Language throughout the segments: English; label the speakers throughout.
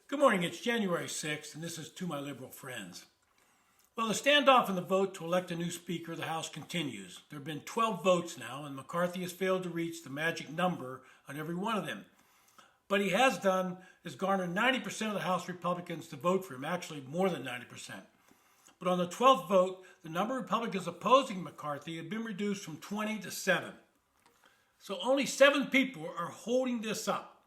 Speaker 1: Good morning, it's January 6th, and this is To My Liberal Friends. Well, the standoff in the vote to elect a new Speaker of the House continues. There have been 12 votes now, and McCarthy has failed to reach the magic number on every one of them. But he has garnered 90% of the House Republicans to vote for him, actually more than 90%. But on the 12th vote, the number of Republicans opposing McCarthy had been reduced from 20 to 7. So only 7 people are holding this up.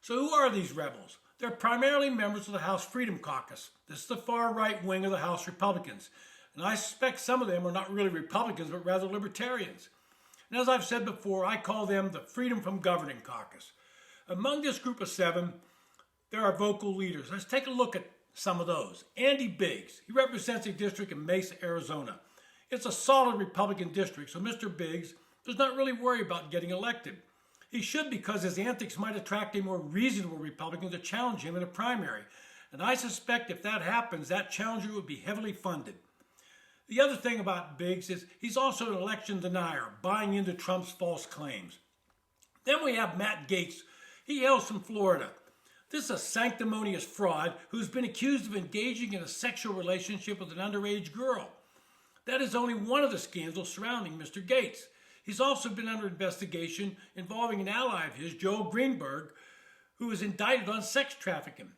Speaker 1: So who are these rebels? They're primarily members of the House Freedom Caucus. This is the far right wing of the House Republicans. And I suspect some of them are not really Republicans, but rather libertarians. And as I've said before, I call them the Freedom from Governing Caucus. Among this group of 7, there are vocal leaders. Let's take a look at some of those. Andy Biggs, he represents a district in Mesa, Arizona. It's a solid Republican district, so Mr. Biggs does not really worry about getting elected. He should, because his antics might attract a more reasonable Republican to challenge him in a primary. And I suspect if that happens, that challenger would be heavily funded. The other thing about Biggs is he's also an election denier, buying into Trump's false claims. Then we have Matt Gaetz. He hails from Florida. This is a sanctimonious fraud who's been accused of engaging in a sexual relationship with an underage girl. That is only one of the scandals surrounding Mr. Gaetz. He's also been under investigation involving an ally of his, Joel Greenberg, who was indicted on sex trafficking.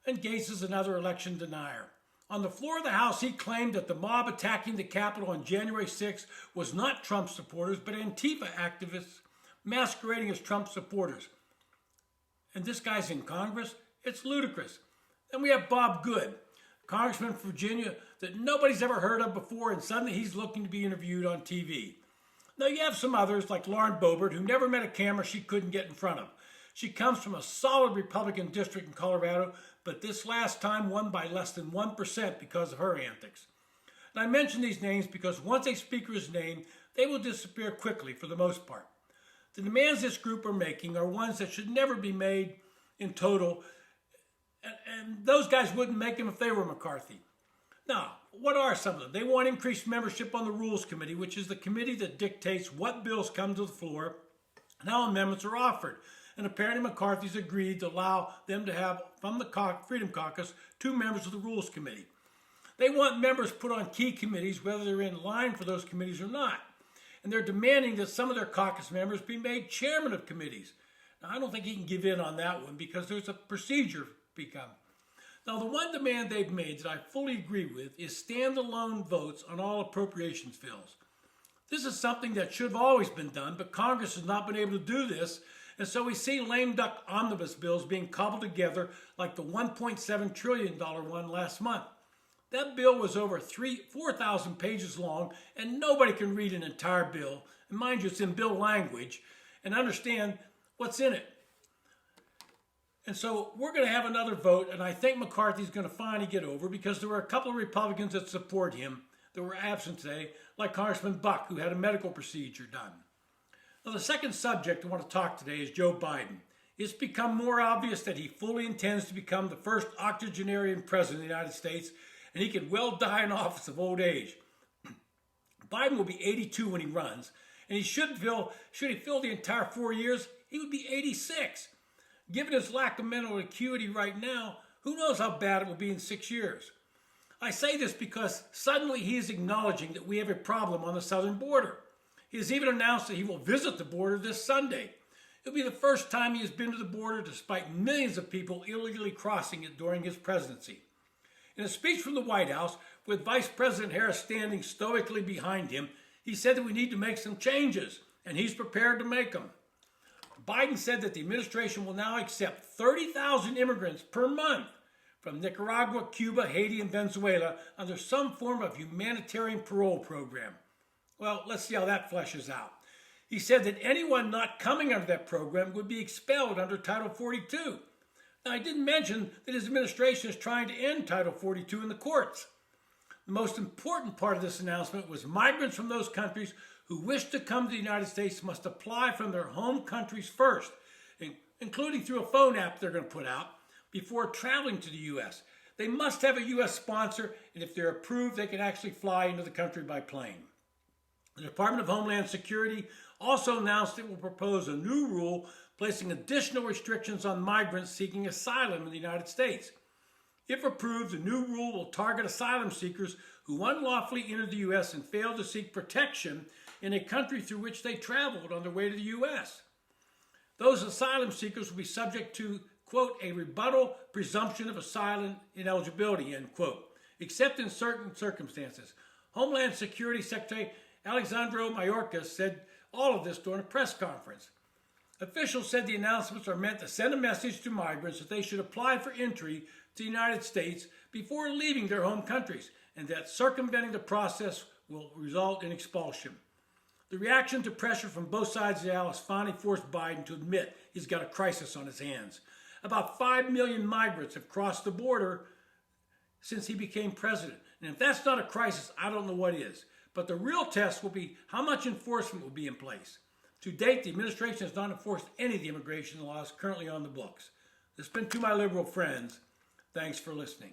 Speaker 1: And Gaetz is another election denier. On the floor of the House, he claimed that the mob attacking the Capitol on January 6th was not Trump supporters, but Antifa activists masquerading as Trump supporters. And this guy's in Congress? It's ludicrous. Then we have Bob Good, congressman from Virginia that nobody's ever heard of before, and suddenly he's looking to be interviewed on TV. Now, you have some others like Lauren Boebert, who never met a camera she couldn't get in front of. She comes from a solid Republican district in Colorado, but this last time won by less than 1% because of her antics. And I mention these names because once a speaker is named, they will disappear quickly for the most part. The demands this group are making are ones that should never be made in total, and those guys wouldn't make them if they were McCarthy. Now, what are some of them? They want increased membership on the Rules Committee, which is the committee that dictates what bills come to the floor and how amendments are offered. And apparently McCarthy's agreed to allow them to have, from the Freedom Caucus, 2 members of the Rules Committee. They want members put on key committees, whether they're in line for those committees or not. And they're demanding that some of their caucus members be made chairman of committees. Now, I don't think he can give in on that one because there's a procedure become. Now, the one demand they've made that I fully agree with is standalone votes on all appropriations bills. This is something that should have always been done, but Congress has not been able to do this, and so we see lame duck omnibus bills being cobbled together like the $1.7 trillion one last month. That bill was over 4,000 pages long, and nobody can read an entire bill, and mind you, it's in bill language, and understand what's in it. And so we're going to have another vote, and I think McCarthy's going to finally get over because there were a couple of Republicans that support him that were absent today, like Congressman Buck, who had a medical procedure done. Now, the second subject I want to talk today is Joe Biden. It's become more obvious that he fully intends to become the first octogenarian president of the United States, and he could well die in office of old age. Biden will be 82 when he runs, and should he fill the entire 4 years, he would be 86. Given his lack of mental acuity right now, who knows how bad it will be in 6 years? I say this because suddenly he is acknowledging that we have a problem on the southern border. He has even announced that he will visit the border this Sunday. It'll be the first time he has been to the border despite millions of people illegally crossing it during his presidency. In a speech from the White House, with Vice President Harris standing stoically behind him, he said that we need to make some changes, and he's prepared to make them. Biden said that the administration will now accept 30,000 immigrants per month from Nicaragua, Cuba, Haiti, and Venezuela under some form of humanitarian parole program. Well, let's see how that fleshes out. He said that anyone not coming under that program would be expelled under Title 42. Now, I didn't mention that his administration is trying to end Title 42 in the courts. The most important part of this announcement was migrants from those countries who wish to come to the United States must apply from their home countries first, including through a phone app they're going to put out, before traveling to the U.S. They must have a U.S. sponsor, and if they're approved, they can actually fly into the country by plane. The Department of Homeland Security also announced it will propose a new rule placing additional restrictions on migrants seeking asylum in the United States. If approved, the new rule will target asylum seekers who unlawfully entered the U.S. and failed to seek protection in a country through which they traveled on their way to the U.S. Those asylum seekers will be subject to, quote, a rebuttal presumption of asylum ineligibility, end quote, except in certain circumstances. Homeland Security Secretary Alejandro Mayorkas said all of this during a press conference. Officials said the announcements are meant to send a message to migrants that they should apply for entry to the United States before leaving their home countries, and that circumventing the process will result in expulsion. The reaction to pressure from both sides of the aisle has finally forced Biden to admit he's got a crisis on his hands. About 5 million migrants have crossed the border since he became president. And if that's not a crisis, I don't know what is. But the real test will be how much enforcement will be in place. To date, the administration has not enforced any of the immigration laws currently on the books. This has been To My Liberal Friends. Thanks for listening.